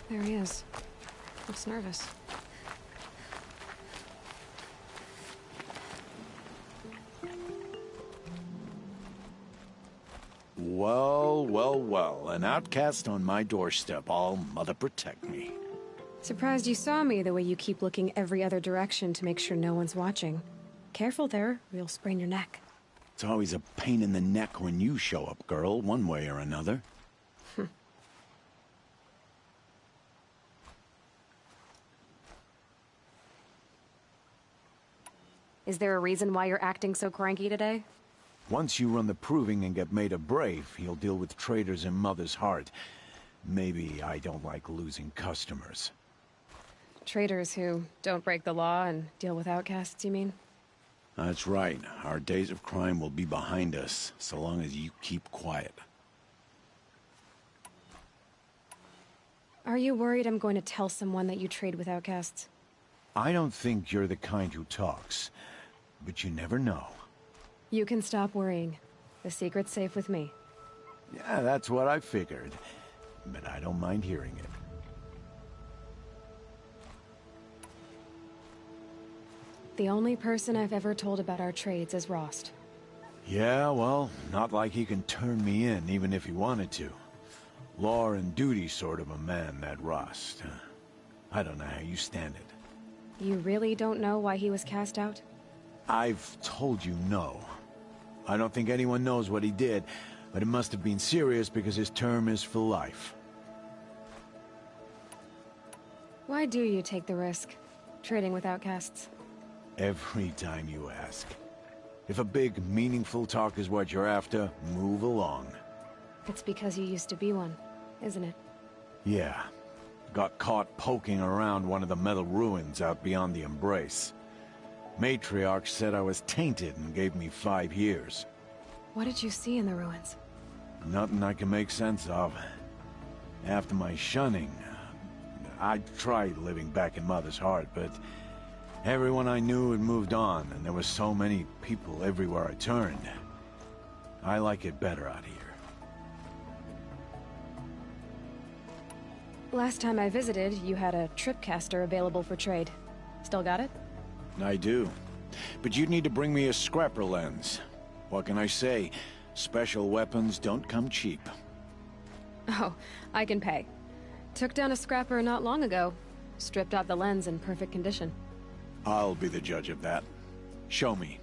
There he is. Looks nervous. Well, well, well. An outcast on my doorstep. All mother protect me. Surprised you saw me the way you keep looking every other direction to make sure no one's watching. Careful there, or you'll sprain your neck. It's always a pain in the neck when you show up, girl, one way or another. Is there a reason why you're acting so cranky today? Once you run the proving and get made a brave, you'll deal with traitors in Mother's Heart. Maybe I don't like losing customers. Traitors who don't break the law and deal with outcasts, you mean? That's right. Our days of crime will be behind us, so long as you keep quiet. Are you worried I'm going to tell someone that you trade with outcasts? I don't think you're the kind who talks, but you never know. You can stop worrying. The secret's safe with me. Yeah, that's what I figured, but I don't mind hearing it. The only person I've ever told about our trades is Rost. Yeah, well, not like he can turn me in, even if he wanted to. Law and duty sort of a man, that Rost. I don't know how you stand it. You really don't know why he was cast out? I've told you no. I don't think anyone knows what he did, but it must have been serious because his term is for life. Why do you take the risk, trading with outcasts? Every time you ask. If a big, meaningful talk is what you're after, move along. It's because you used to be one, isn't it? Yeah. Got caught poking around one of the metal ruins out beyond the Embrace. Matriarch said I was tainted and gave me 5 years. What did you see in the ruins? Nothing I can make sense of. After my shunning, I tried living back in Mother's Heart, but everyone I knew had moved on, and there were so many people everywhere I turned. I like it better out here. Last time I visited, you had a tripcaster available for trade. Still got it? I do. But you'd need to bring me a scrapper lens. What can I say? Special weapons don't come cheap. Oh, I can pay. Took down a scrapper not long ago. Stripped out the lens in perfect condition. I'll be the judge of that. Show me.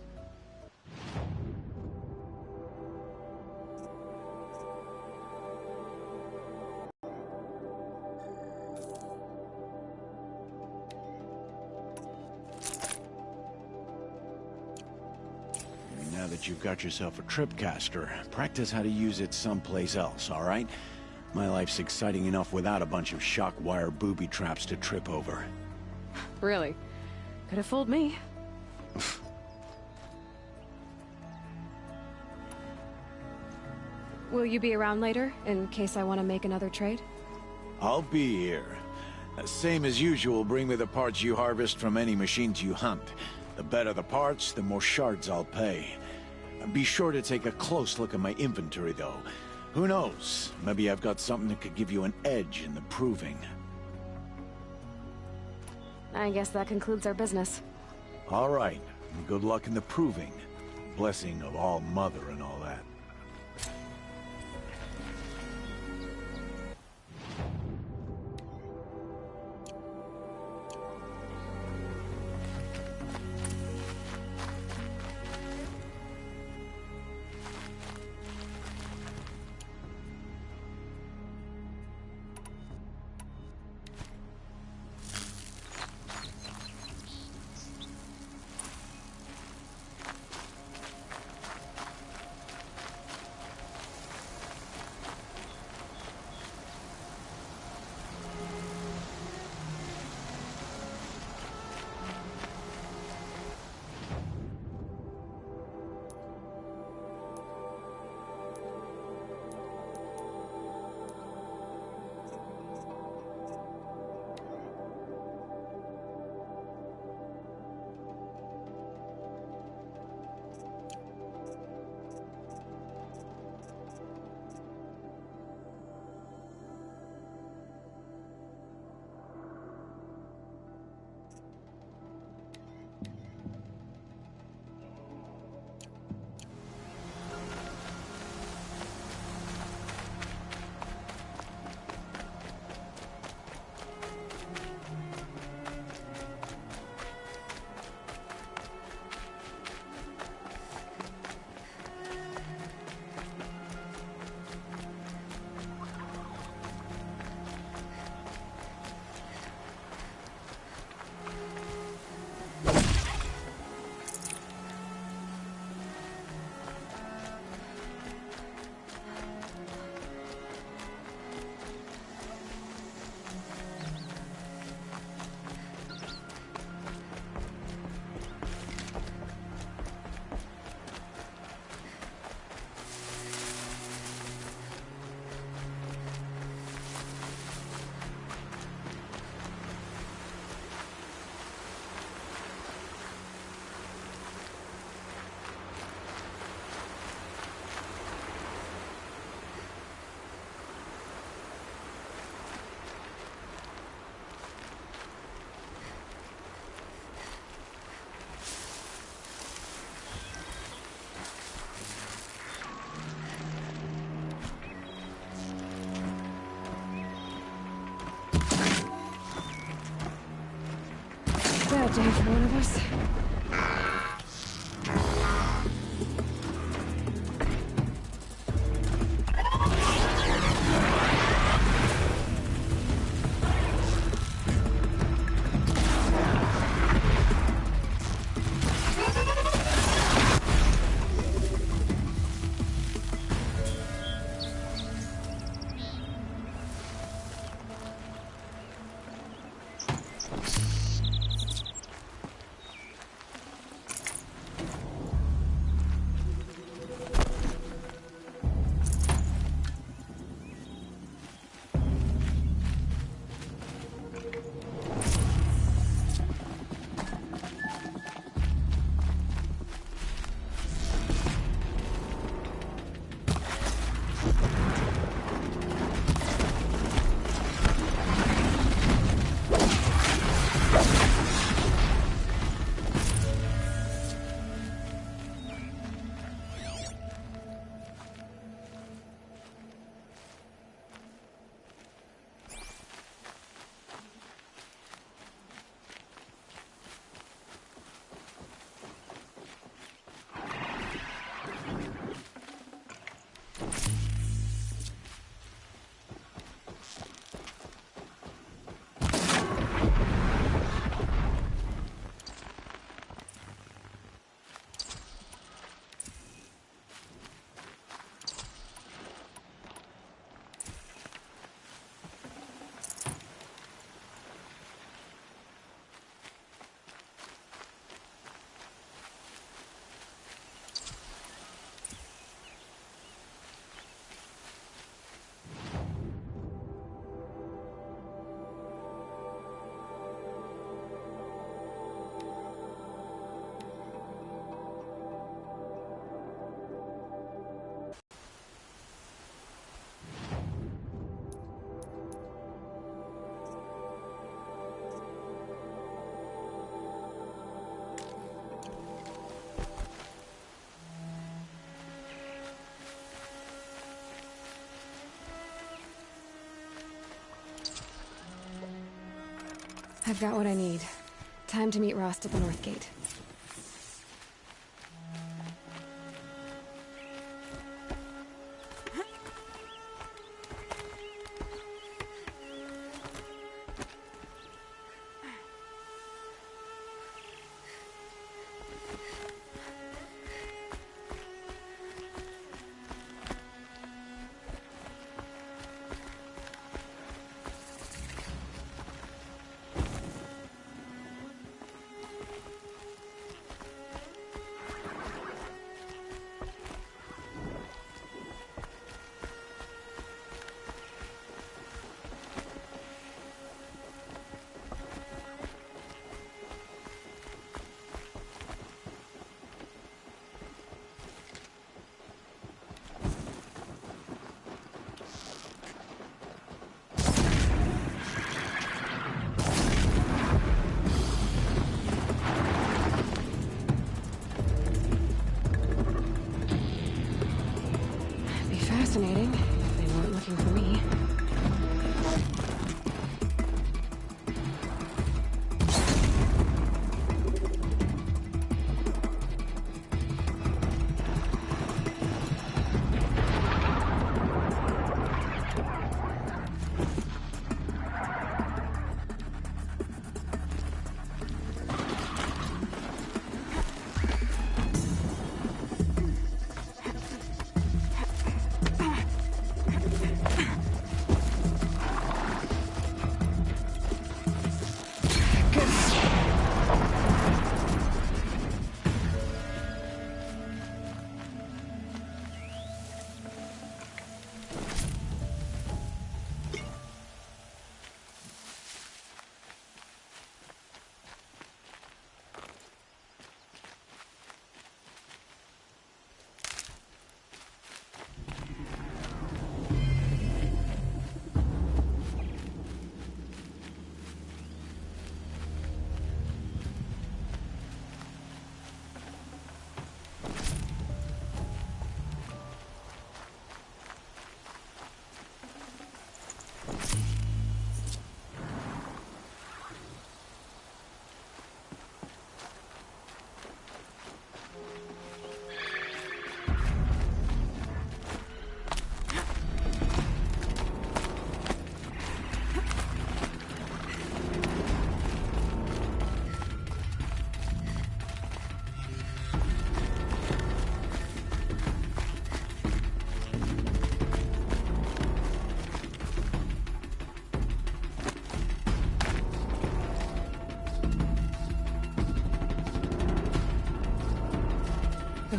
Now that you've got yourself a tripcaster, practice how to use it someplace else, all right? My life's exciting enough without a bunch of shock wire booby traps to trip over. Really? Could have fooled me. Will you be around later, in case I want to make another trade? I'll be here. Same as usual, bring me the parts you harvest from any machines you hunt. The better the parts, the more shards I'll pay. Be sure to take a close look at my inventory, though. Who knows? Maybe I've got something that could give you an edge in the proving. I guess that concludes our business. All right. Good luck in the proving. Blessing of All Mother and all that. day for one of us. I've got what I need. Time to meet Rost at the North Gate.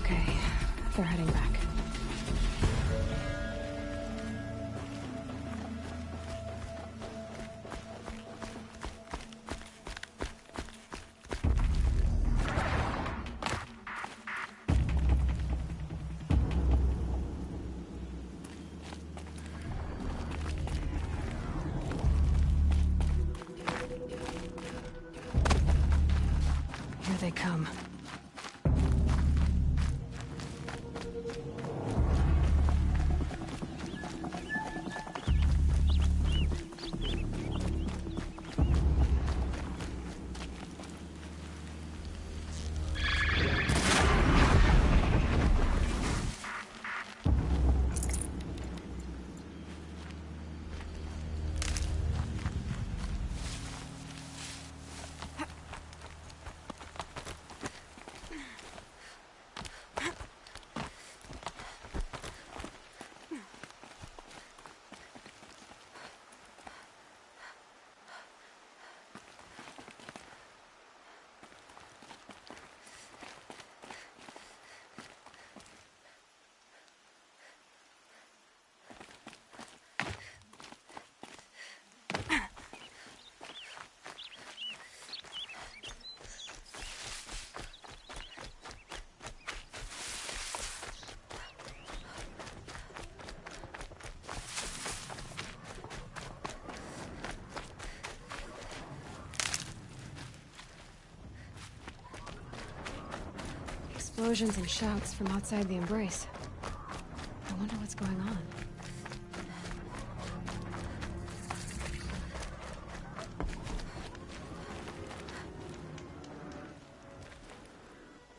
Okay, they're heading back. Here they come. Explosions and shouts from outside the embrace. I wonder what's going on.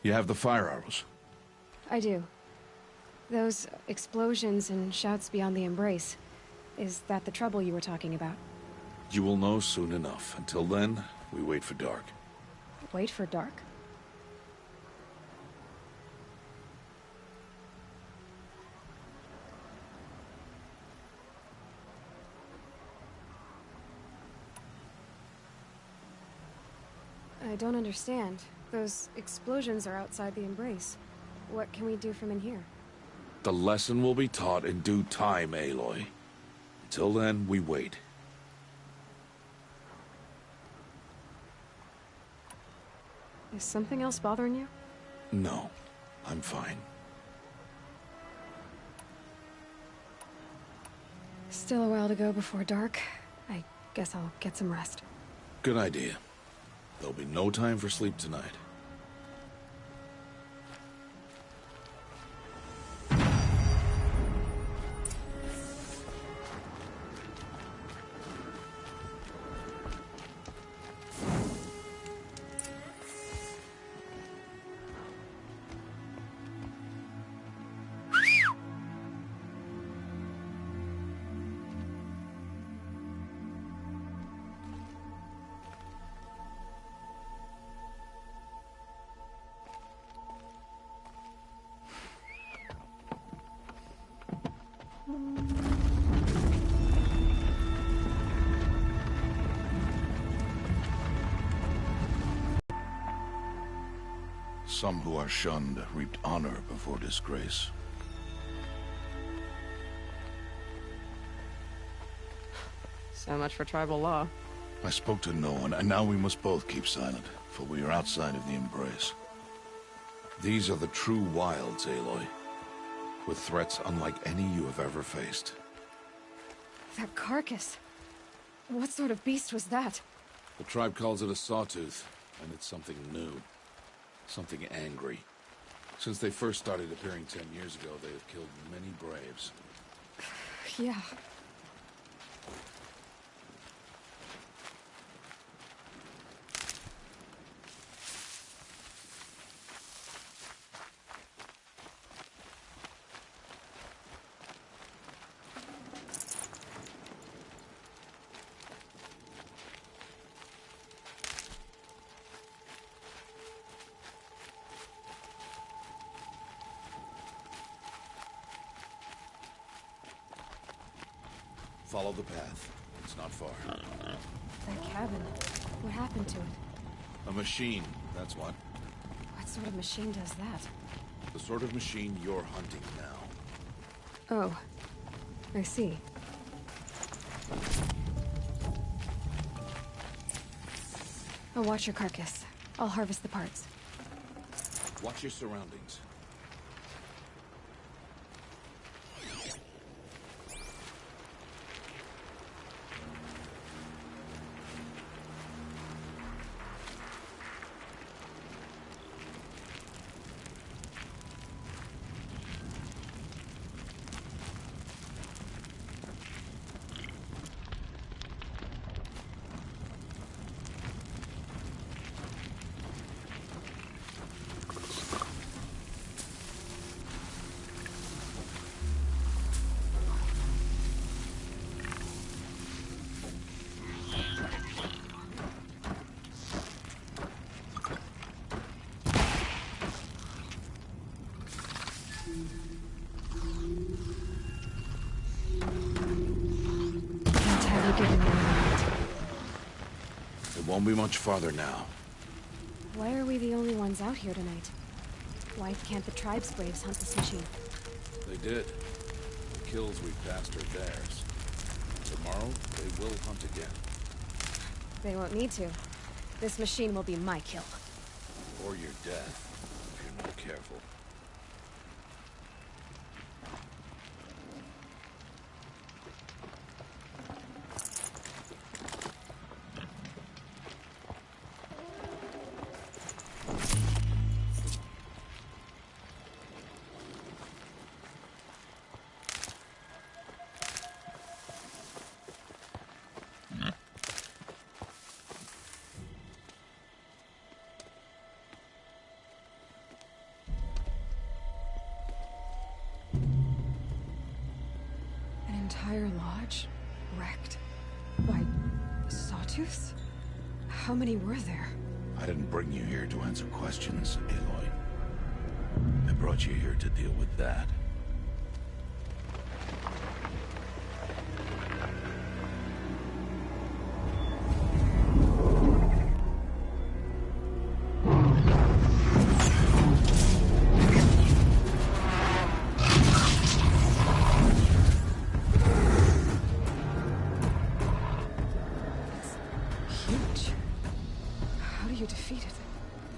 You have the fire arrows? I do. Those explosions and shouts beyond the embrace. Is that the trouble you were talking about? You will know soon enough. Until then, we wait for dark. Wait for dark? I don't understand. Those explosions are outside the embrace. What can we do from in here? The lesson will be taught in due time, Aloy. Until then, we wait. Is something else bothering you? No, I'm fine. Still a while to go before dark. I guess I'll get some rest. Good idea. There'll be no time for sleep tonight. Some who are shunned reaped honor before disgrace. So much for tribal law. I spoke to no one, and now we must both keep silent, for we are outside of the embrace. These are the true wilds, Aloy. With threats unlike any you have ever faced. That carcass. What sort of beast was that? The tribe calls it a sawtooth, and it's something new. Something angry. Since they first started appearing 10 years ago, they have killed many braves. Yeah. Follow the path. It's not far. That cabin. What happened to it? A machine, that's what. What sort of machine does that? The sort of machine you're hunting now. Oh, I see. I'll watch your carcass. I'll harvest the parts. Watch your surroundings. It won't be much farther now. Why are we the only ones out here tonight? Why can't the tribe's braves hunt this machine? They did. The kills we passed are theirs. Tomorrow, they will hunt again. They won't need to. This machine will be my kill. Or your death, if you're not careful. Entire lodge? Wrecked? By sawtooths? How many were there? I didn't bring you here to answer questions, Aloy. I brought you here to deal with that.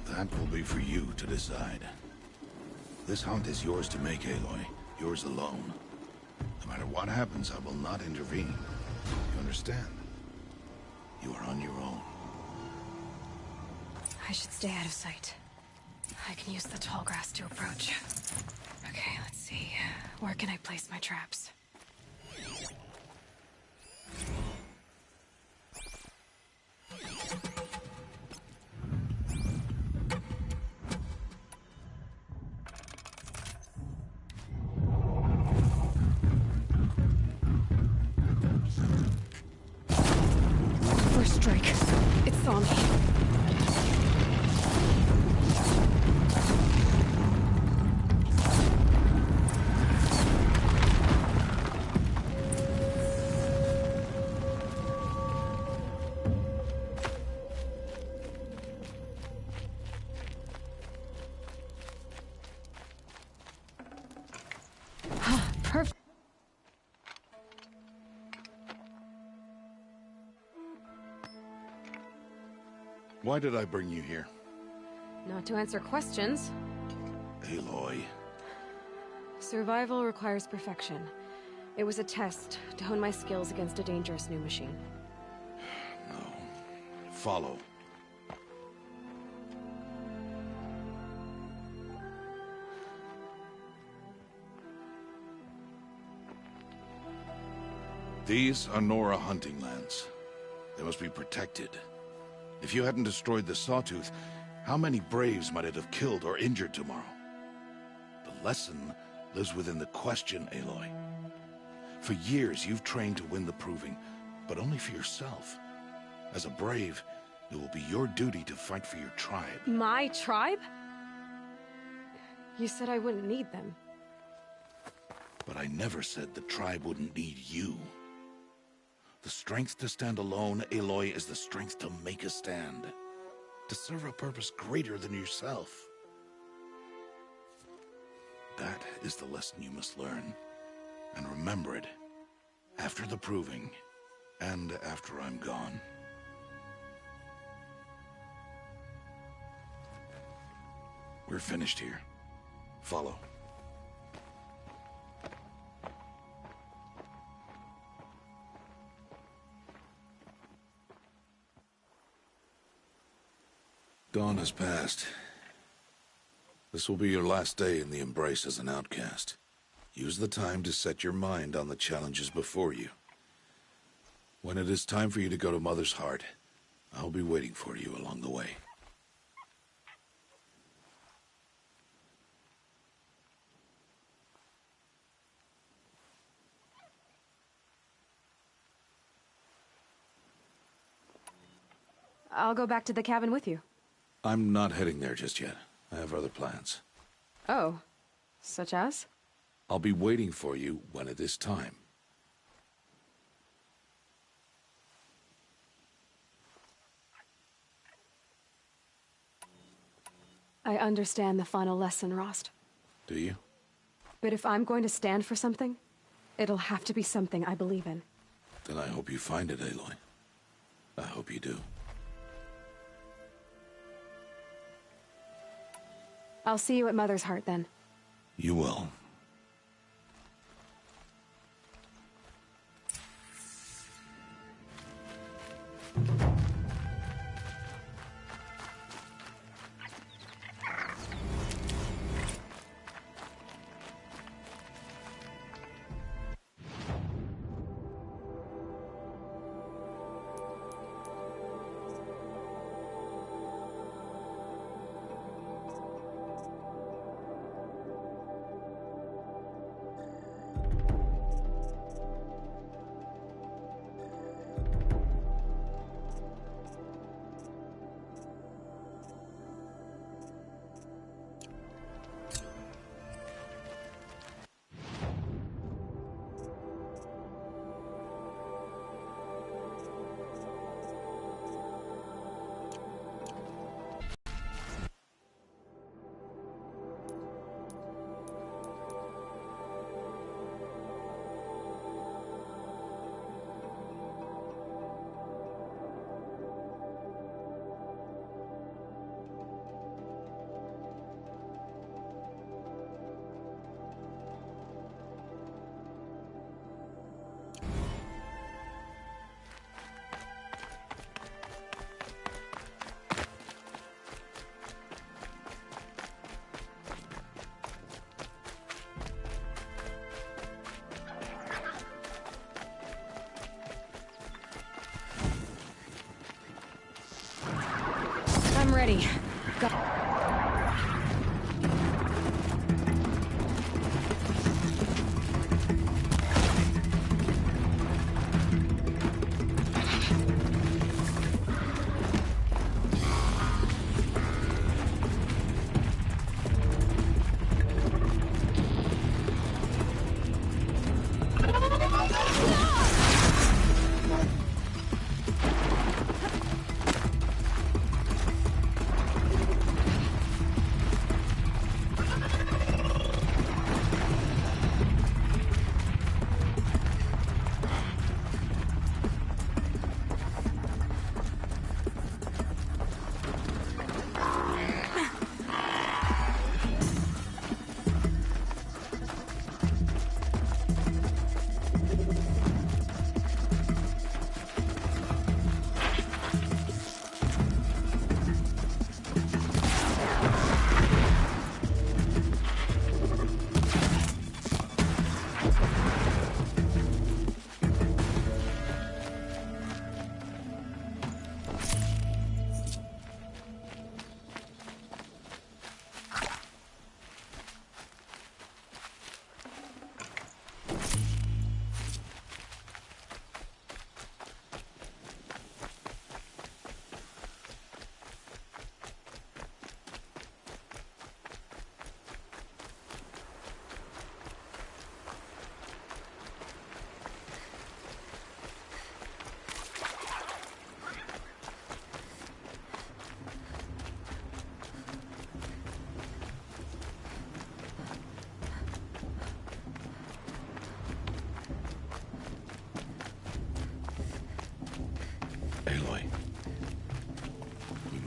That will be for you to decide. This hunt is yours to make, Aloy. Yours alone. No matter what happens, I will not intervene. You understand? You are on your own. I should stay out of sight. I can use the tall grass to approach. Okay, let's see. Where can I place my traps? First strike. It saw me. Perfect. Why did I bring you here? Not to answer questions. Aloy. Survival requires perfection. It was a test to hone my skills against a dangerous new machine. No. Follow. These are Nora hunting lands. They must be protected. If you hadn't destroyed the Sawtooth, how many Braves might it have killed or injured tomorrow? The lesson lives within the question, Aloy. For years, you've trained to win the Proving, but only for yourself. As a Brave, it will be your duty to fight for your tribe. My tribe? You said I wouldn't need them. But I never said the tribe wouldn't need you. The strength to stand alone, Aloy, is the strength to make a stand. To serve a purpose greater than yourself. That is the lesson you must learn. And remember it. After the proving, and after I'm gone. We're finished here. Follow. Dawn has passed. This will be your last day in the Embrace as an outcast. Use the time to set your mind on the challenges before you. When it is time for you to go to Mother's Heart, I'll be waiting for you along the way. I'll go back to the cabin with you. I'm not heading there just yet. I have other plans. Oh, such as? I'll be waiting for you when it is time. I understand the final lesson, Rost. Do you? But if I'm going to stand for something, it'll have to be something I believe in. Then I hope you find it, Aloy. I hope you do. I'll see you at Mother's Heart, then. You will. I'm ready. Go.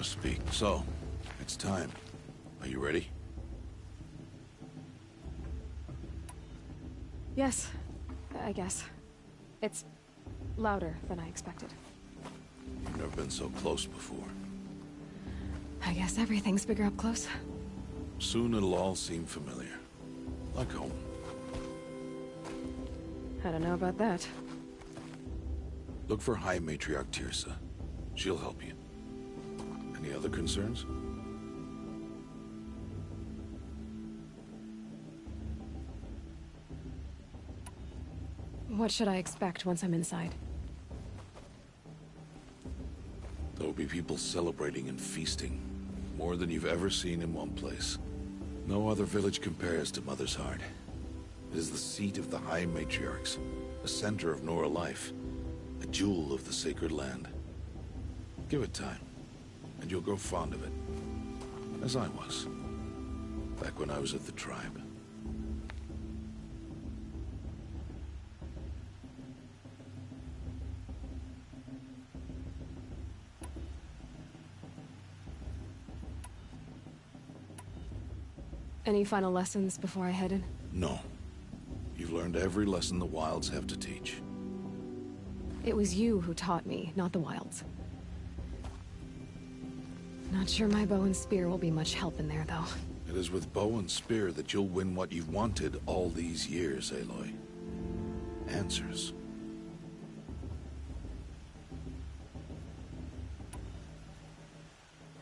to speak. So, it's time. Are you ready? Yes, I guess. It's louder than I expected. You've never been so close before. I guess everything's bigger up close. Soon it'll all seem familiar. Like home. I don't know about that. Look for High Matriarch Tirsa. She'll help you. Any other concerns? What should I expect once I'm inside? There will be people celebrating and feasting. More than you've ever seen in one place. No other village compares to Mother's Heart. It is the seat of the High Matriarchs, a center of Nora life, a jewel of the sacred land. Give it time, and you'll grow fond of it. As I was, back when I was at the tribe. Any final lessons before I head in? No. You've learned every lesson the Wilds have to teach. It was you who taught me, not the Wilds. Not sure my bow and spear will be much help in there, though. It is with bow and spear that you'll win what you've wanted all these years, Aloy. Answers.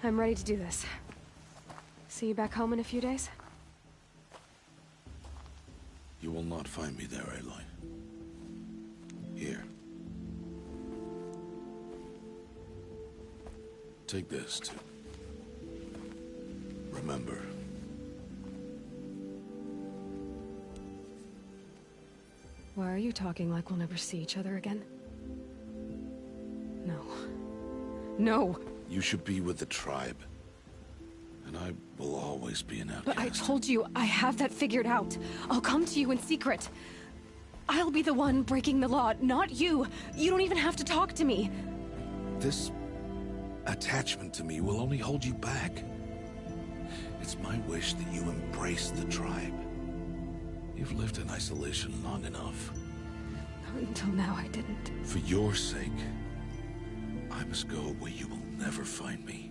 I'm ready to do this. See you back home in a few days? You will not find me there, Aloy. Here. Take this, too. Remember. Why are you talking like we'll never see each other again? No. No! You should be with the tribe. And I will always be an outcast. But I told you, I have that figured out. I'll come to you in secret. I'll be the one breaking the law, not you. You don't even have to talk to me. This attachment to me will only hold you back. It's my wish that you embrace the tribe. You've lived in isolation long enough. Until now, I didn't. For your sake, I must go where you will never find me.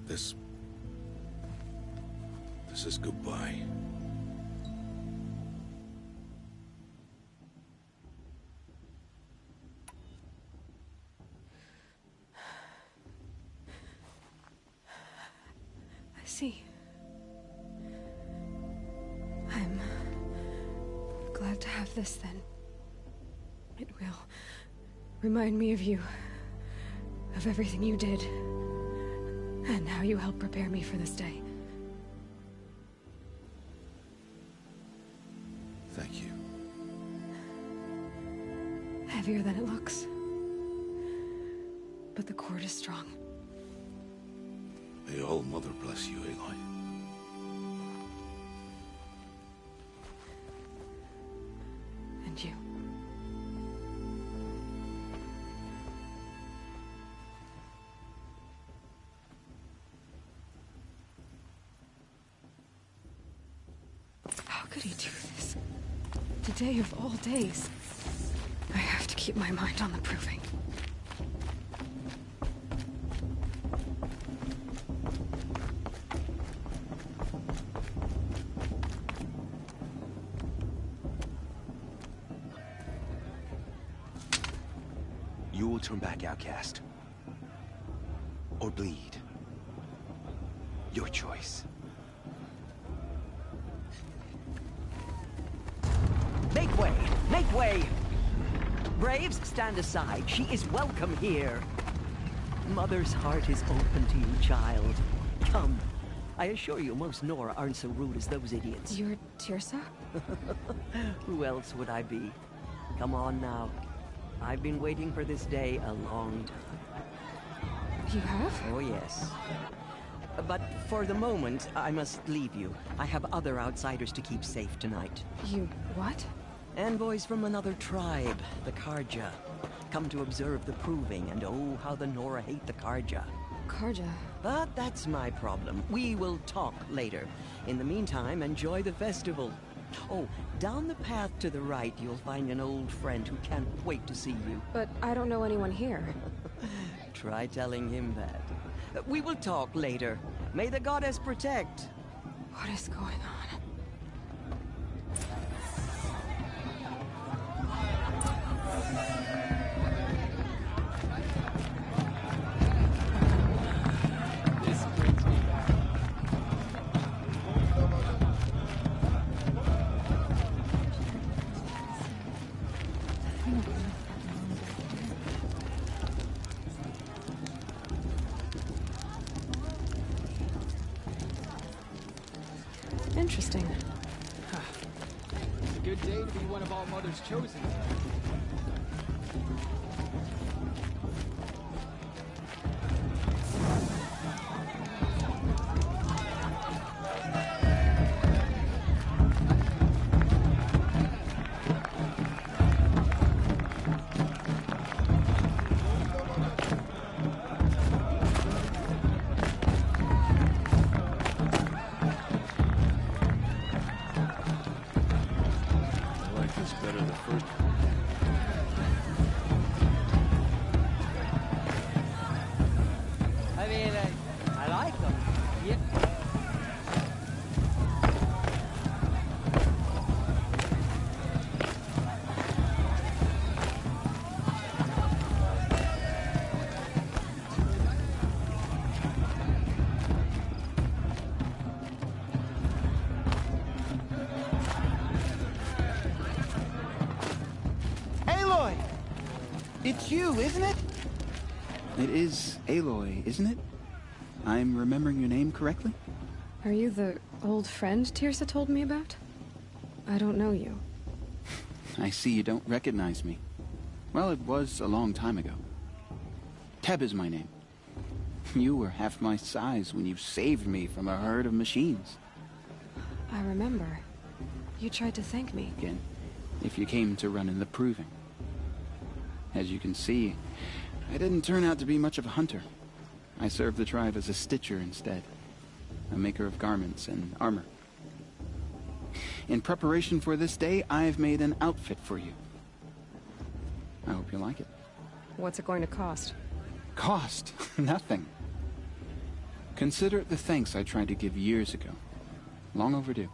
This is goodbye. I see. I'm glad to have this, then. It will remind me of you, of everything you did. And how you helped prepare me for this day. Thank you. Heavier than it looks. But the cord is strong. May All Mother bless you, Aloy. And you. How could he do this? Today of all days. I have to keep my mind on the proving. You will turn back, outcast. Or bleed. Your choice. Make way! Make way! Braves, stand aside. She is welcome here. Mother's heart is open to you, child. Come. I assure you, most Nora aren't so rude as those idiots. You're Tirsa? Who else would I be? Come on now. I've been waiting for this day a long time. You have? Oh, yes. But for the moment, I must leave you. I have other outsiders to keep safe tonight. You what? Envoys from another tribe, the Karja. come to observe the proving, and oh, how the Nora hate the Karja. Karja. But that's my problem. We will talk later. In the meantime, enjoy the festival. Oh, down the path to the right, you'll find an old friend who can't wait to see you. But I don't know anyone here. Try telling him that. We will talk later. May the goddess protect. What is going on? Interesting. It's a good day to be one of All Mother's chosen. I like them. Yep. Aloy! It's you, isn't it? It is Aloy, isn't it? I'm remembering your name correctly? Are you the old friend Tirsa told me about? I don't know you. I see you don't recognize me. Well, it was a long time ago. Teb is my name. You were half my size when you saved me from a herd of machines. I remember. You tried to thank me. Again, if you came to run in the proving. As you can see, I didn't turn out to be much of a hunter. I served the tribe as a stitcher instead, a maker of garments and armor. In preparation for this day, I've made an outfit for you. I hope you like it. What's it going to cost? Cost? Nothing. Consider it the thanks I tried to give years ago. Long overdue.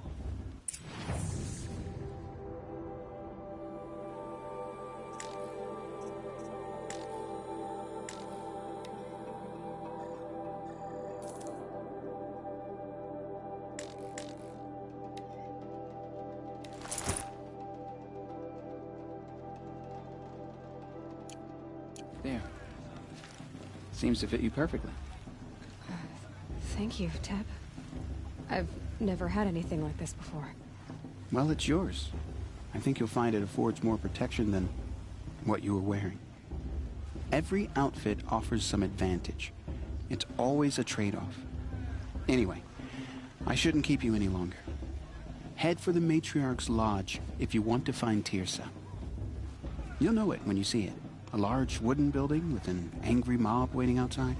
There. Seems to fit you perfectly. Thank you, Teb. I've never had anything like this before. Well, it's yours. I think you'll find it affords more protection than what you were wearing. Every outfit offers some advantage. It's always a trade-off. Anyway, I shouldn't keep you any longer. Head for the Matriarch's Lodge if you want to find Tirsa. You'll know it when you see it. A large wooden building with an angry mob waiting outside.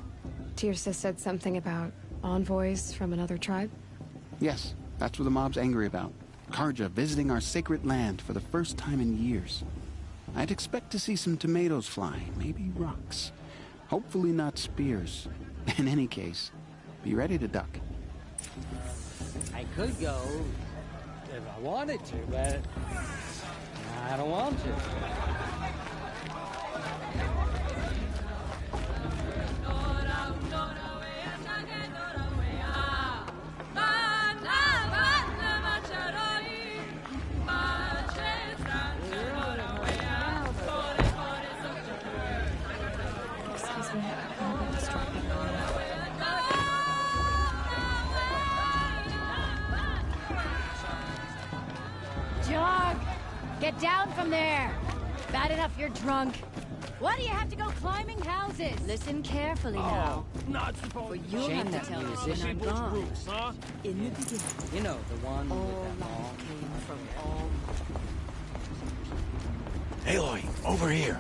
Tirsa said something about envoys from another tribe? Yes, that's what the mob's angry about. Karja visiting our sacred land for the first time in years. I'd expect to see some tomatoes fly, maybe rocks. Hopefully not spears. In any case, be ready to duck. I could go if I wanted to, but I don't want to. Excuse me, I'm a bit distracted. Jog! Get down from there! Bad enough you're drunk. Why do you have to go climbing houses? Listen carefully now. Not supposed For you'll have to tell me when I'm gone. huh? In the beginning, you know, the one All with that long... life came from all... Aloy, over here.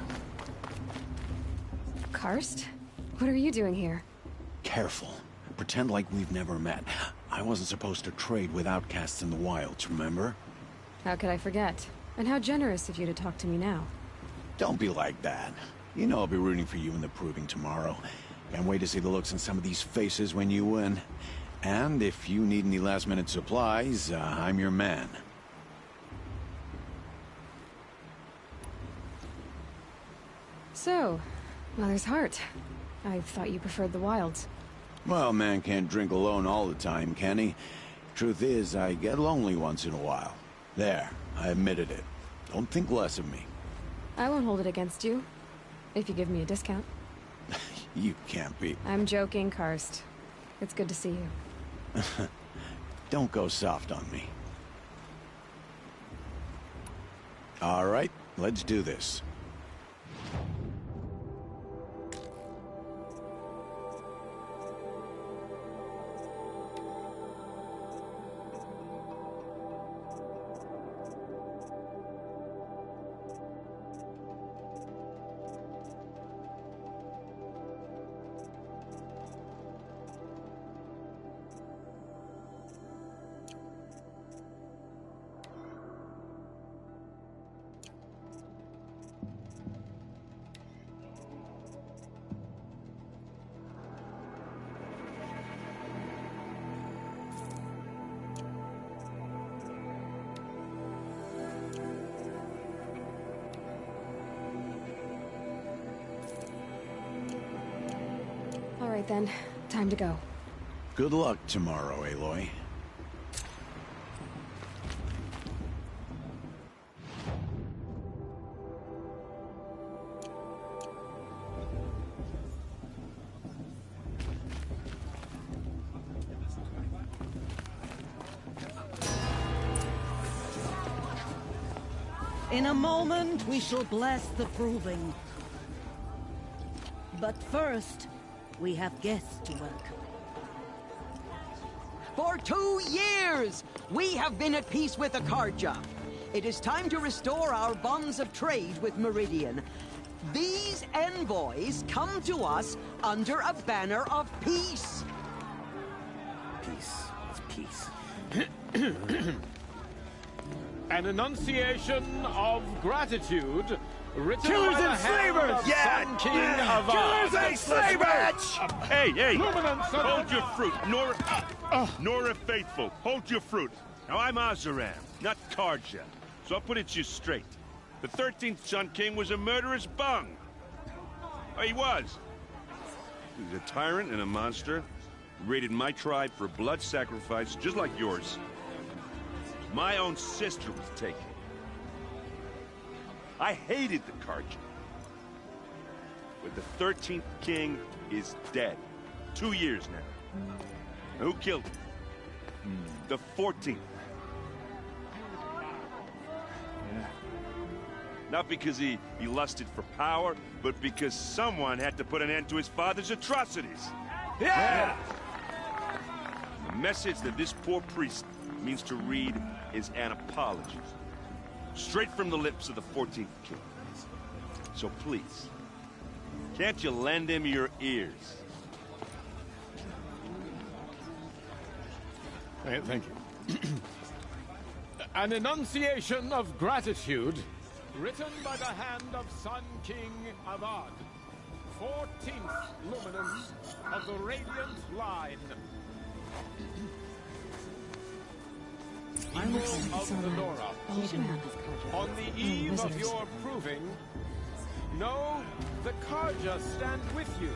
Karst? What are you doing here? Careful. Pretend like we've never met. I wasn't supposed to trade with outcasts in the wilds, remember? How could I forget? And how generous of you to talk to me now. Don't be like that. You know I'll be rooting for you in the proving tomorrow. Can't wait to see the looks on some of these faces when you win. And if you need any last-minute supplies, I'm your man. So, Mother's Heart. I thought you preferred the wilds. Well, man can't drink alone all the time, can he? Truth is, I get lonely once in a while. There, I admitted it. Don't think less of me. I won't hold it against you. If you give me a discount. You can't be. I'm joking, Karst. It's good to see you. Don't go soft on me. All right, let's do this. All right then, time to go. Good luck tomorrow, Aloy. In a moment, we shall bless the proving. But first, we have guests to welcome. For 2 years, we have been at peace with Akarja. It is time to restore our bonds of trade with Meridian. These envoys come to us under a banner of peace. Peace. It's peace. An enunciation of gratitude written Killers by the and hand slavers! of Sun King Avad. Killers and slavers! Hey! Luminance of- Hold your fruit, Nora Faithful. Hold your fruit. Now I'm Azaram, not Karja, so I'll put it to you straight. The 13th Sun King was a murderous bung. Oh, he was. He was a tyrant and a monster. He raided my tribe for blood sacrifice, just like yours. My own sister was taken. I hated the Karja. But the 13th king is dead. 2 years now. Who killed him? The 14th. Not because he lusted for power, but because someone had to put an end to his father's atrocities. Yeah! The message that this poor priest means to read is an apology. Straight from the lips of the 14th king. So please, can't you lend him your ears? Thank you. An enunciation of gratitude written by the hand of Sun King Avad, 14th luminance of the Radiant Line. I'm People of the Nora, on the eve of your proving, know the Karja stand with you.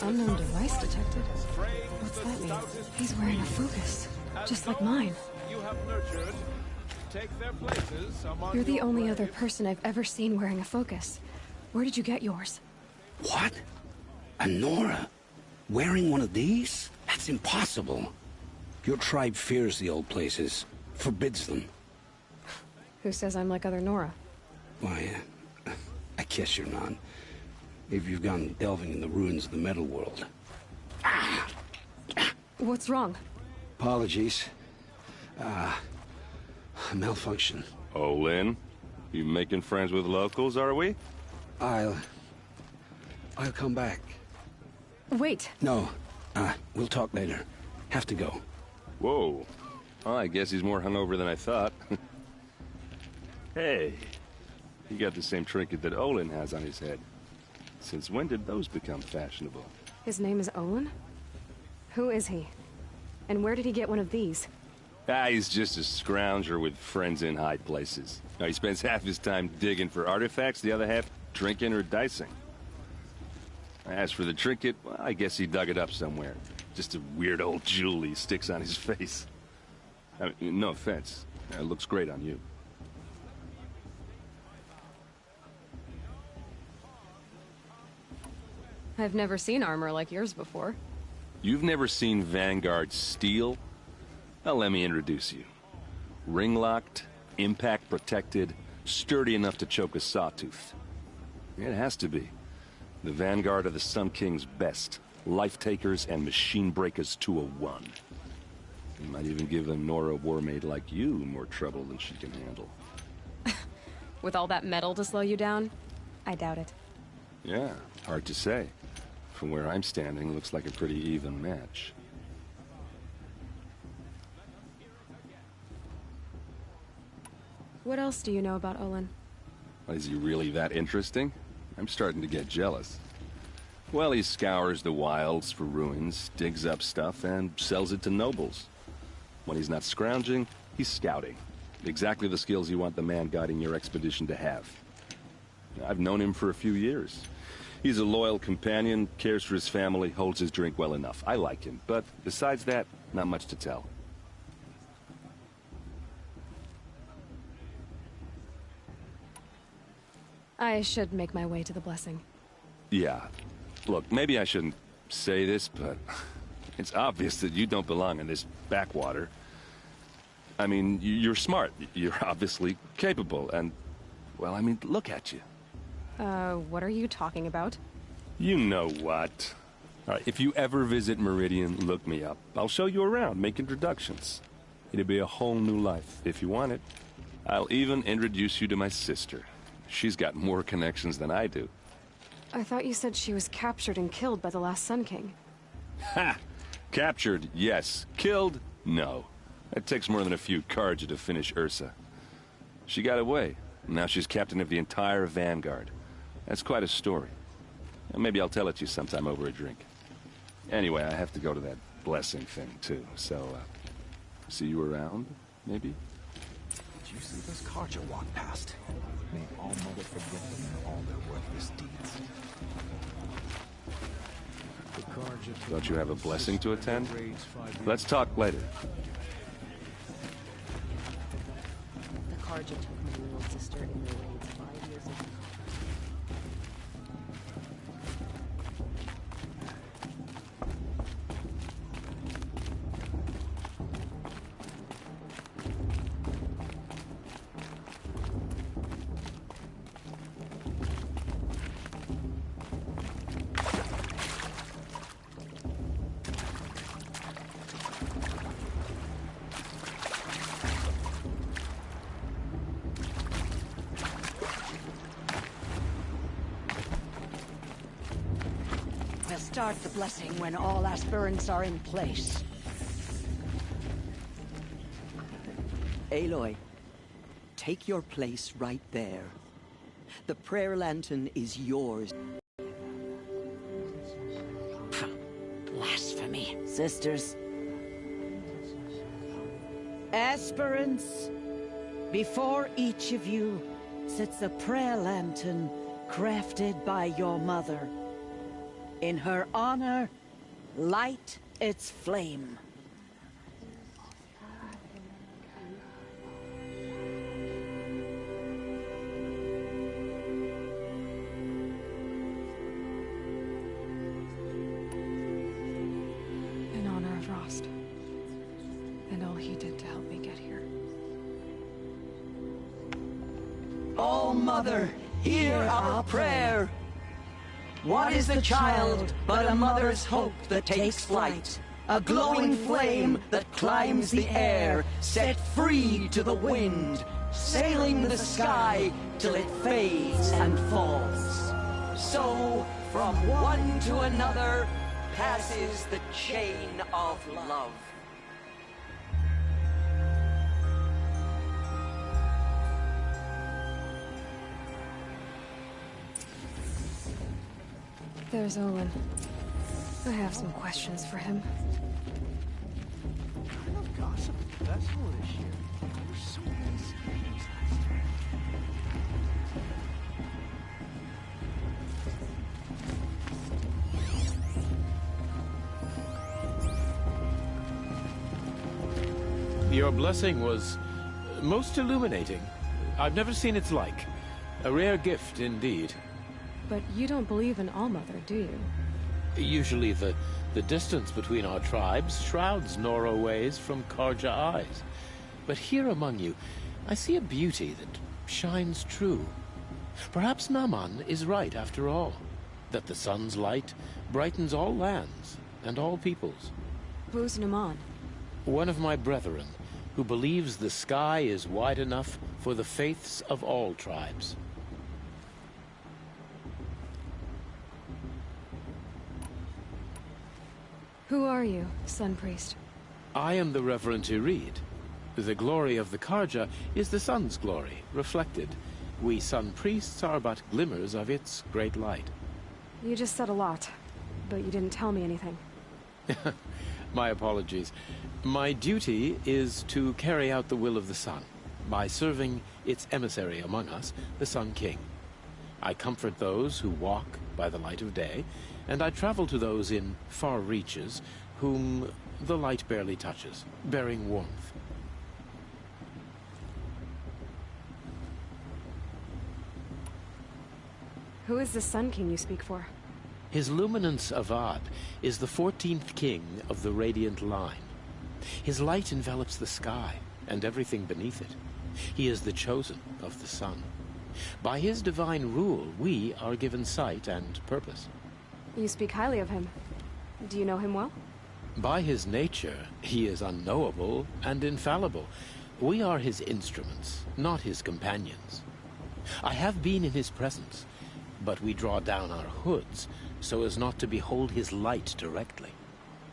Unknown device detected. What's that mean? He's wearing a focus, just like mine. You have nurtured, take their places among You're the your only other brave. person I've ever seen wearing a focus. Where did you get yours? What? A Nora? Wearing one of these? That's impossible. Your tribe fears the old places, forbids them. Who says I'm like other Nora? Why, I guess you're not. Maybe you've gone delving in the ruins of the metal world. What's wrong? Apologies. A malfunction. Oh, Lynn, you making friends with locals, are we? I'll I'll come back. Wait. No. We'll talk later. Have to go. Whoa. Well, I guess he's more hungover than I thought. Hey. You got the same trinket that Olin has on his head. Since when did those become fashionable? His name is Olin? Who is he? And where did he get one of these? He's just a scrounger with friends in high places. Now, he spends half his time digging for artifacts, the other half drinking or dicing. As for the trinket, well, I guess he dug it up somewhere. Just a weird old jewel he sticks on his face. I mean, no offense. It looks great on you. I've never seen armor like yours before. You've never seen Vanguard steel? Well, let me introduce you. Ring-locked, impact-protected, sturdy enough to choke a sawtooth. It has to be. The Vanguard are the Sun King's best. Life-takers and machine-breakers to a one. You might even give a Nora warmaid like you more trouble than she can handle. With all that metal to slow you down? I doubt it. Yeah, hard to say. From where I'm standing, looks like a pretty even match. What else do you know about Olin? Is he really that interesting? I'm starting to get jealous. Well, he scours the wilds for ruins, digs up stuff, and sells it to nobles. When he's not scrounging, he's scouting. Exactly the skills you want the man guiding your expedition to have. I've known him for a few years. He's a loyal companion, cares for his family, holds his drink well enough. I like him, but besides that, not much to tell. I should make my way to the blessing. Yeah. Look, maybe I shouldn't say this, but it's obvious that you don't belong in this backwater. I mean, you're smart. You're obviously capable, and, well, I mean, look at you. What are you talking about? You know what. All right, if you ever visit Meridian, look me up. I'll show you around, make introductions. It'll be a whole new life, if you want it. I'll even introduce you to my sister. She's got more connections than I do. I thought you said she was captured and killed by the last Sun King. Ha! Captured, yes. Killed, no. It takes more than a few Carja to finish Ursa. She got away. Now she's captain of the entire Vanguard. That's quite a story. Maybe I'll tell it to you sometime over a drink. Anyway, I have to go to that blessing thing, too. So, see you around, maybe? Did you see those Carja walk past? May all Mother forgive them and all their worthless deeds. Don't you have a blessing to attend? Let's talk later. The Carja took my little sister in their raids 5 years ago. We'll start the blessing when all aspirants are in place. Aloy, take your place right there. The prayer lantern is yours. Blasphemy. Sisters. Aspirants, before each of you sits a prayer lantern crafted by your mother. In her honor, light its flame. In honor of Rost. And all he did to help me get here. Oh, Mother, hear our prayer. What is the child but a mother's hope that takes flight? A glowing flame that climbs the air, set free to the wind, sailing the sky till it fades and falls. So From one to another passes the chain of love. There's Olin. I have some questions for him. What kind of gossip festival this year? There's so many schemes last year. Your blessing was most illuminating. I've never seen its like. A rare gift indeed. But you don't believe in Allmother, do you? Usually the distance between our tribes shrouds Nora ways from Karja eyes. But here among you, I see a beauty that shines true. Perhaps Naman is right after all, that the sun's light brightens all lands and all peoples. Who's Naman? One of my brethren, who believes the sky is wide enough for the faiths of all tribes. Who are you, Sun Priest? I am the Reverend Irid. The glory of the Karja is the sun's glory, reflected. We Sun Priests are but glimmers of its great light. You just said a lot, but you didn't tell me anything. My apologies. My duty is to carry out the will of the sun, by serving its emissary among us, the Sun King. I comfort those who walk by the light of day, and I travel to those in far reaches whom the light barely touches, bearing warmth. Who is the Sun King you speak for? His Luminance Avad is the 14th king of the Radiant Line. His light envelops the sky and everything beneath it. He is the chosen of the sun. By his divine rule, we are given sight and purpose. You speak highly of him. Do you know him well? By his nature, he is unknowable and infallible. We are his instruments, not his companions. I have been in his presence, but we draw down our hoods so as not to behold his light directly.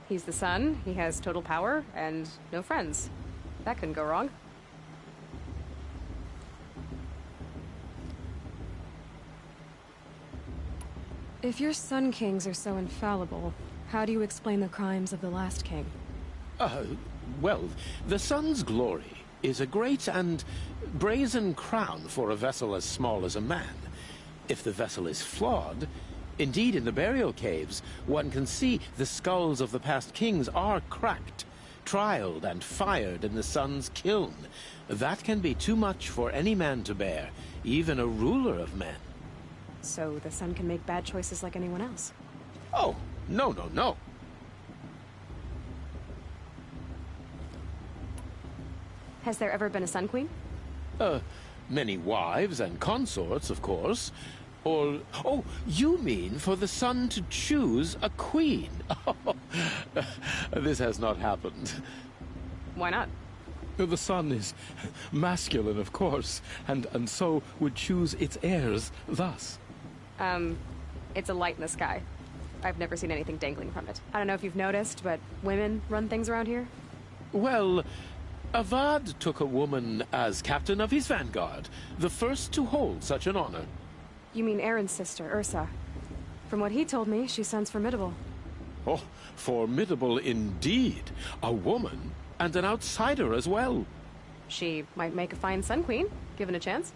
He's the sun, he has total power, and no friends. That couldn't go wrong. If your Sun Kings are so infallible, how do you explain the crimes of the last king? Well, the sun's glory is a great and brazen crown for a vessel as small as a man. If the vessel is flawed, indeed in the burial caves, one can see the skulls of the past kings are cracked, trialed and fired in the sun's kiln. That can be too much for any man to bear, even a ruler of men. So the sun can make bad choices like anyone else? Oh, no, no, no. Has there ever been a Sun Queen? Many wives and consorts, of course. Or, oh, you mean for the sun to choose a queen? This has not happened. Why not? The sun is masculine, of course, and so would choose its heirs thus. It's a light in the sky. I've never seen anything dangling from it. I don't know if you've noticed, but women run things around here? Well, Avad took a woman as captain of his vanguard, the first to hold such an honor. You mean Aaron's sister, Ursa. From what he told me, she sounds formidable. Oh, formidable indeed. A woman, and an outsider as well. She might make a fine Sun Queen, given a chance.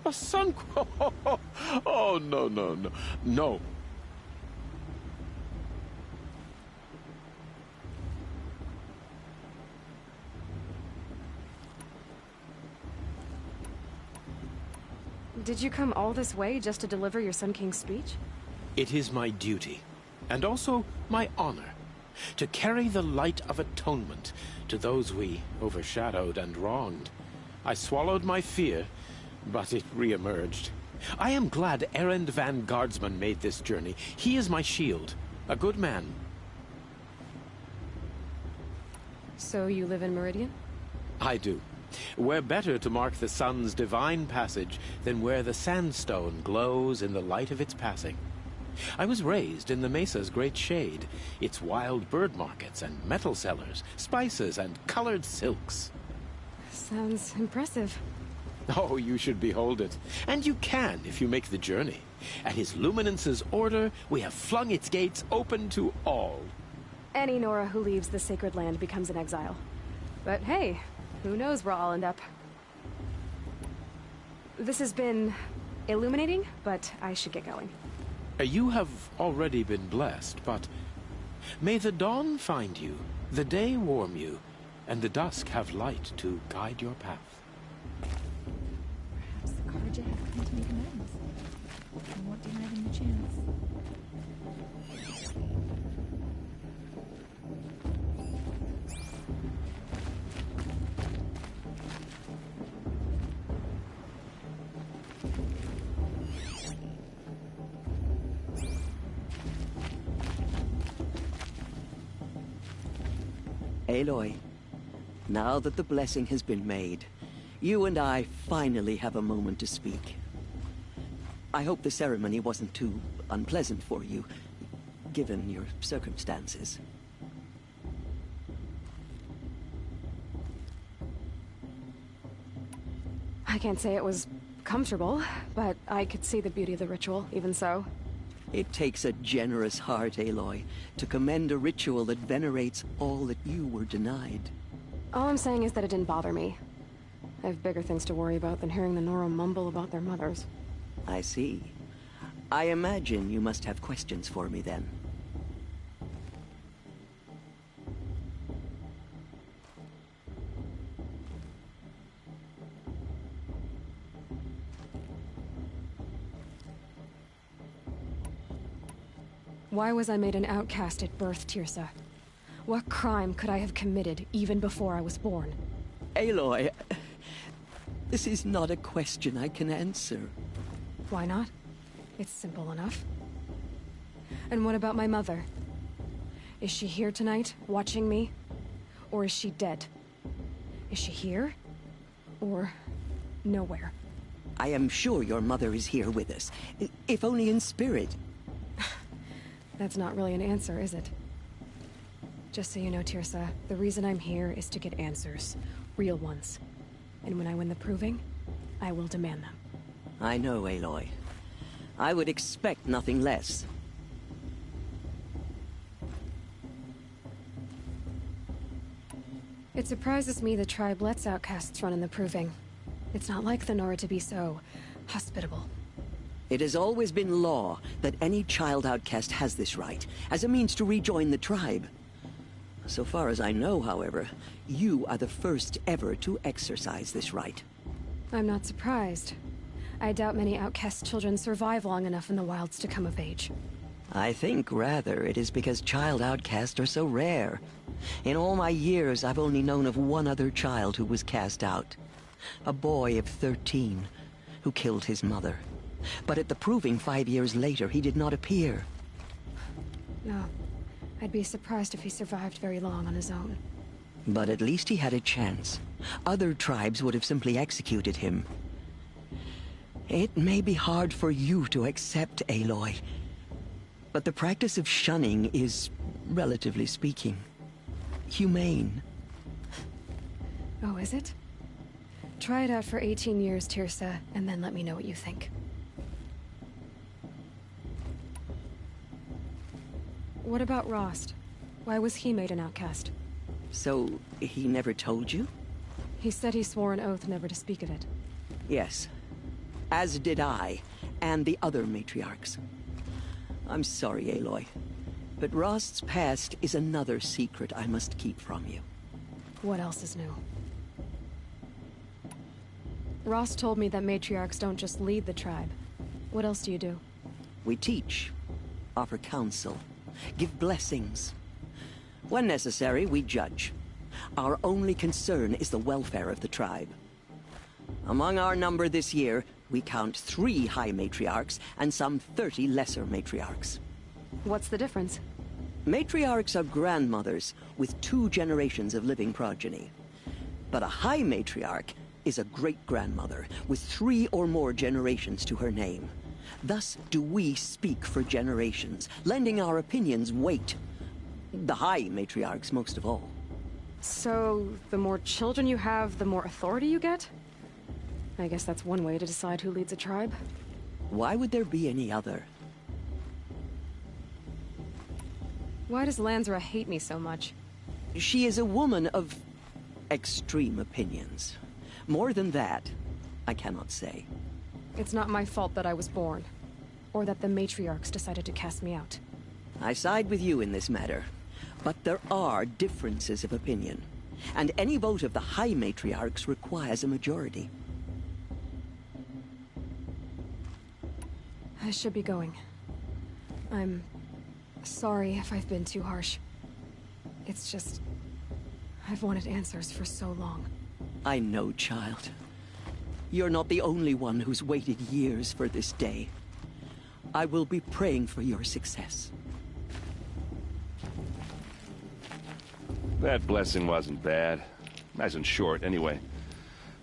A Sun Queen? Oh, no, no, no. No. Did you come all this way just to deliver your Sun King's speech? It is my duty, and also my honor, to carry the light of atonement to those we overshadowed and wronged. I swallowed my fear, but it re-emerged. I am glad Erend van Guardsman made this journey. He is my shield, a good man. So you live in Meridian? I do. Where better to mark the sun's divine passage than where the sandstone glows in the light of its passing? I was raised in the Mesa's great shade, its wild bird markets and metal cellars, spices and colored silks. Sounds impressive. Oh, you should behold it. And you can if you make the journey. At His Luminance's order, we have flung its gates open to all. Any Nora who leaves the sacred land becomes an exile. But hey, who knows where I'll end up. This has been illuminating, but I should get going. You have already been blessed, but may the dawn find you, the day warm you, and the dusk have light to guide your path. Perhaps the Carja have come to make amends. I won't deny them the chance. Aloy, now that the blessing has been made, you and I finally have a moment to speak. I hope the ceremony wasn't too unpleasant for you, given your circumstances. I can't say it was comfortable, but I could see the beauty of the ritual, even so. It takes a generous heart, Aloy, to commend a ritual that venerates all that you were denied. All I'm saying is that it didn't bother me. I have bigger things to worry about than hearing the Nora mumble about their mothers. I see. I imagine you must have questions for me then. Why was I made an outcast at birth, Tirsa? What crime could I have committed even before I was born? Aloy, this is not a question I can answer. Why not? It's simple enough. And what about my mother? Is she here tonight, watching me? Or is she dead? Is she here? Or nowhere? I am sure your mother is here with us, if only in spirit. That's not really an answer, is it? Just so you know, Tirsa, the reason I'm here is to get answers. Real ones. And when I win the proving, I will demand them. I know, Aloy. I would expect nothing less. It surprises me the tribe lets outcasts run in the proving. It's not like the Nora to be so hospitable. It has always been law that any child outcast has this right, as a means to rejoin the tribe. So far as I know, however, you are the first ever to exercise this right. I'm not surprised. I doubt many outcast children survive long enough in the wilds to come of age. I think, rather, it is because child outcasts are so rare. In all my years, I've only known of one other child who was cast out. A boy of 13, who killed his mother. But at the proving 5 years later, he did not appear. No. I'd be surprised if he survived very long on his own. But at least he had a chance. Other tribes would have simply executed him. It may be hard for you to accept, Aloy, but the practice of shunning is, relatively speaking, humane. Oh, is it? Try it out for 18 years, Tirsa, and then let me know what you think. What about Rost? Why was he made an outcast? So, he never told you? He said he swore an oath never to speak of it. Yes. As did I, and the other matriarchs. I'm sorry, Aloy, but Rost's past is another secret I must keep from you. What else is new? Rost told me that matriarchs don't just lead the tribe. What else do you do? We teach, offer counsel, give blessings. When necessary, we judge. Our only concern is the welfare of the tribe. Among our number this year, we count 3 high matriarchs and some 30 lesser matriarchs. What's the difference? Matriarchs are grandmothers with 2 generations of living progeny. But a high matriarch is a great-grandmother with 3 or more generations to her name. Thus do we speak for generations, lending our opinions weight. The High Matriarchs most of all. So, the more children you have, the more authority you get? I guess that's one way to decide who leads a tribe. Why would there be any other? Why does Lansra hate me so much? She is a woman of extreme opinions. More than that, I cannot say. It's not my fault that I was born, or that the matriarchs decided to cast me out. I side with you in this matter, but there are differences of opinion, and any vote of the High Matriarchs requires a majority. I should be going. I'm sorry if I've been too harsh. It's just, I've wanted answers for so long. I know, child. You're not the only one who's waited years for this day. I will be praying for your success. That blessing wasn't bad. Nice and short, anyway.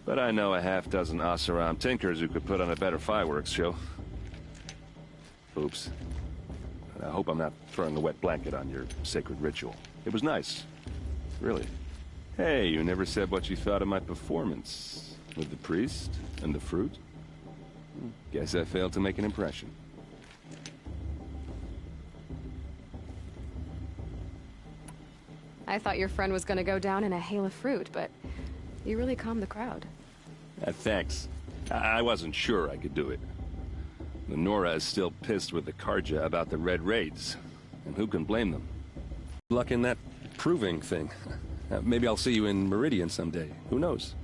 But I know a half-dozen Oseram tinkers who could put on a better fireworks show. Oops. I hope I'm not throwing a wet blanket on your sacred ritual. It was nice. Really. Hey, you never said what you thought of my performance. With the priest and the fruit? Guess I failed to make an impression. I thought your friend was gonna go down in a hail of fruit, but you really calmed the crowd. Thanks. I wasn't sure I could do it. The Nora is still pissed with the Karja about the Red Raids, and who can blame them? Luck in that proving thing. Maybe I'll see you in Meridian someday. Who knows?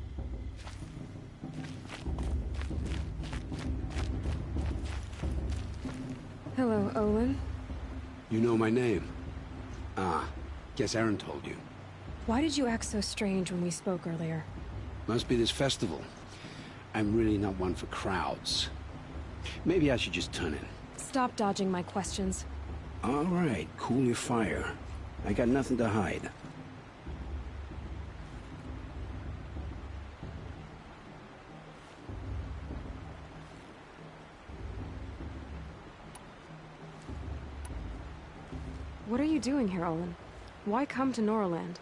Hello, Olin. You know my name? Ah, guess Aaron told you. Why did you act so strange when we spoke earlier? Must be this festival. I'm really not one for crowds. Maybe I should just turn in. Stop dodging my questions. All right, cool your fire. I got nothing to hide. What are you doing here, Olin? Why come to Noraland?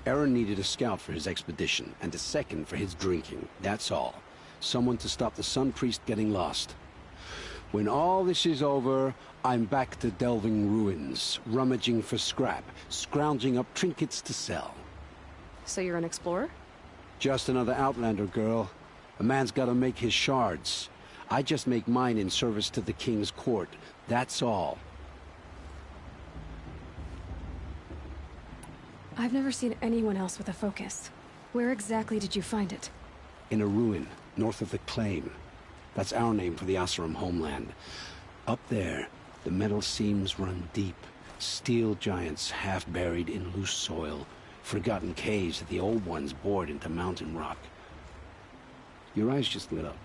Aaron needed a scout for his expedition, and a second for his drinking. That's all. Someone to stop the Sun Priest getting lost. When all this is over, I'm back to delving ruins, rummaging for scrap, scrounging up trinkets to sell. So you're an explorer? Just another Outlander, girl. A man's gotta make his shards. I just make mine in service to the King's court. That's all. I've never seen anyone else with a focus. Where exactly did you find it? In a ruin, north of the Claim. That's our name for the Oseram homeland. Up there, the metal seams run deep. Steel giants half buried in loose soil. Forgotten caves that the old ones bored into mountain rock. Your eyes just lit up.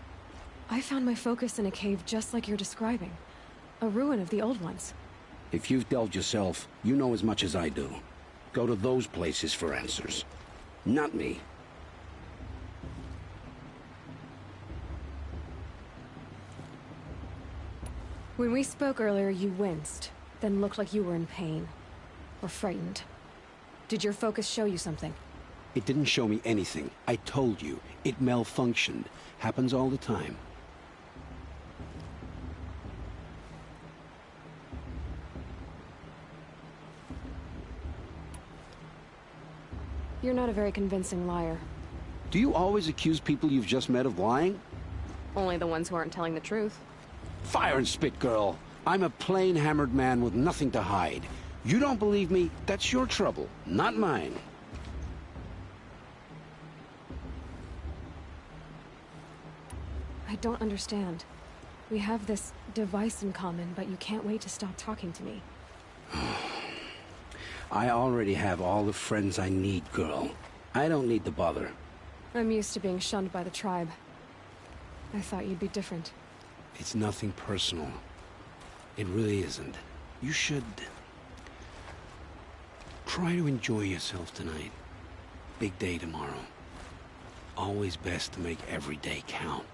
I found my focus in a cave just like you're describing. A ruin of the old ones. If you've delved yourself, you know as much as I do. Go to those places for answers. Not me. When we spoke earlier, you winced, then looked like you were in pain. Or frightened. Did your focus show you something? It didn't show me anything. I told you. It malfunctioned. Happens all the time. You're not a very convincing liar. Do you always accuse people you've just met of lying? Only the ones who aren't telling the truth. Fire and spit, girl. I'm a plain hammered man with nothing to hide. You don't believe me, that's your trouble, not mine. I don't understand. We have this device in common, but you can't wait to stop talking to me. I already have all the friends I need, girl. I don't need the bother. I'm used to being shunned by the tribe. I thought you'd be different. It's nothing personal. It really isn't. You should... try to enjoy yourself tonight. Big day tomorrow. Always best to make every day count.